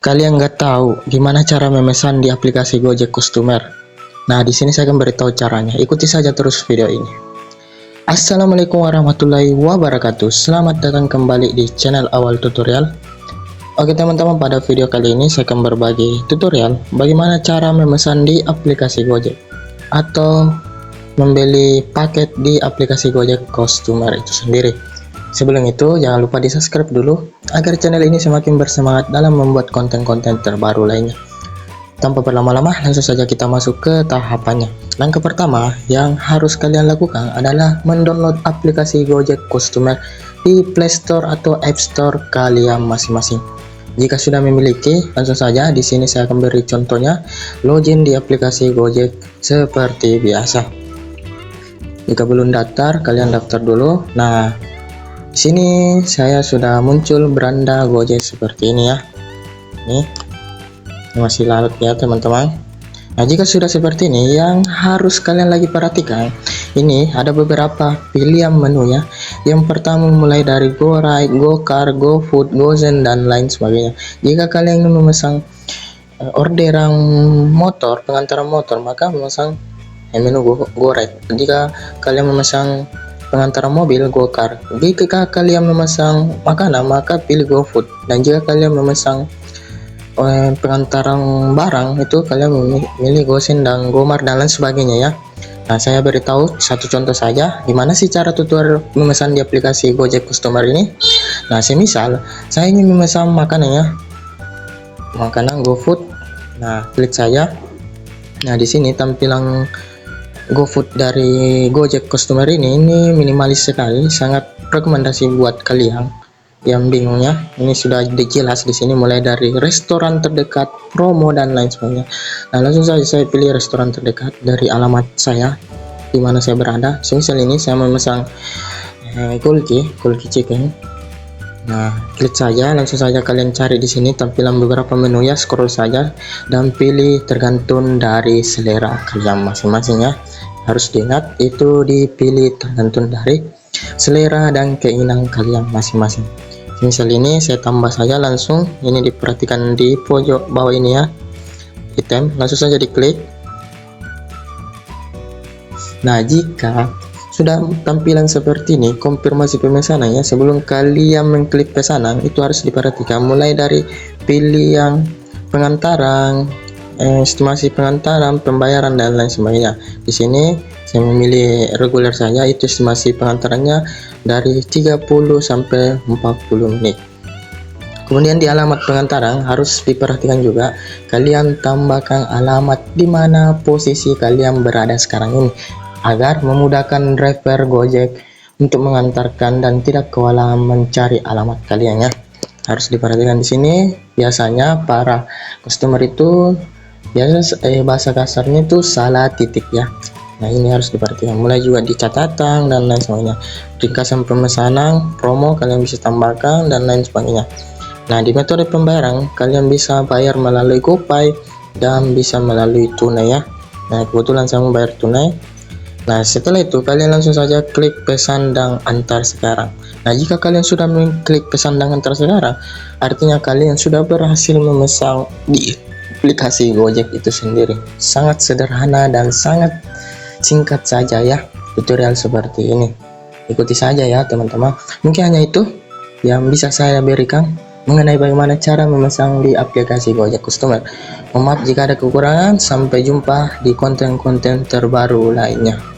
Kalian nggak tahu gimana cara memesan di aplikasi Gojek Customer? Nah, di sini saya akan beritahu caranya. Ikuti saja terus video ini. Assalamualaikum warahmatullahi wabarakatuh. Selamat datang kembali di channel Awal Tutorial. Oke teman-teman, pada video kali ini saya akan berbagi tutorial bagaimana cara memesan di aplikasi Gojek atau membeli paket di aplikasi Gojek Customer itu sendiri. Sebelum itu, jangan lupa di subscribe dulu agar channel ini semakin bersemangat dalam membuat konten-konten terbaru lainnya. Tanpa berlama-lama, langsung saja kita masuk ke tahapannya. Langkah pertama yang harus kalian lakukan adalah mendownload aplikasi Gojek Customer di Play Store atau App Store kalian masing-masing. Jika sudah memiliki, langsung saja di sini saya akan beri contohnya login di aplikasi Gojek seperti biasa. Jika belum daftar, kalian daftar dulu. Nah, di sini saya sudah muncul beranda Gojek seperti ini ya. Ini masih larut ya teman-teman. Nah, jika sudah seperti ini, yang harus kalian lagi perhatikan, ini ada beberapa pilihan menu ya. Yang pertama mulai dari GoRide, GoCar, GoFood, GoZen dan lain sebagainya. Jika kalian ingin memesan orderan motor, pengantaran motor, maka memesan menu GoRide. Jika kalian memesan pengantaran mobil, GoCar. Jika kalian memesan makanan, maka pilih GoFood. Dan jika kalian memesan pengantaran barang, itu kalian memilih GoSend dan Gomart dan lain sebagainya ya. Nah, saya beritahu satu contoh saja gimana sih cara tutorial memesan di aplikasi Gojek Customer ini. Nah, semisal saya ingin memesan makanan ya, makanan GoFood. Nah, klik saja. Nah, di sini tampilan GoFood dari Gojek Customer ini minimalis sekali, sangat rekomendasi buat kalian yang bingung ya. Ini sudah jelas di sini mulai dari restoran terdekat, promo dan lain sebagainya. Nah, langsung saja saya pilih restoran terdekat dari alamat saya di mana saya berada. Misal ini saya memesan Kulki Chicken. Nah, klik saja, langsung saja kalian cari di sini tampilan beberapa menu ya, scroll saja dan pilih tergantung dari selera kalian masing-masing ya. Harus diingat itu dipilih tergantung dari selera dan keinginan kalian masing-masing. Misal ini saya tambah saja langsung, ini diperhatikan di pojok bawah ini ya, item, langsung saja diklik. Nah, jika sudah tampilan seperti ini, konfirmasi pemesanan ya. Sebelum kalian mengklik pesanan, itu harus diperhatikan mulai dari pilihan pengantaran, estimasi pengantaran, pembayaran dan lain sebagainya. Di sini saya memilih reguler saja, itu estimasi pengantarannya dari 30 sampai 40 menit. Kemudian di alamat pengantaran harus diperhatikan juga, kalian tambahkan alamat di mana posisi kalian berada sekarang ini agar memudahkan driver Gojek untuk mengantarkan dan tidak kewalahan mencari alamat kalian ya. Harus diperhatikan di sini, biasanya para customer itu bahasa kasarnya itu salah titik ya. Nah, ini harus diperhatikan mulai juga di catatan dan lain sebagainya. Ringkasan pemesanan, promo kalian bisa tambahkan dan lain sebagainya. Nah, di metode pembayaran kalian bisa bayar melalui GoPay dan bisa melalui tunai ya. Nah, kebetulan saya mau bayar tunai. Nah, setelah itu kalian langsung saja klik pesan dan antar sekarang. Nah, jika kalian sudah mengklik pesan dan antar sekarang, artinya kalian sudah berhasil memesan di aplikasi Gojek itu sendiri. Sangat sederhana dan sangat singkat saja ya tutorial seperti ini. Ikuti saja ya teman-teman. Mungkin hanya itu yang bisa saya berikan mengenai bagaimana cara memesan di aplikasi Gojek Customer. Mohon maaf jika ada kekurangan. Sampai jumpa di konten-konten terbaru lainnya.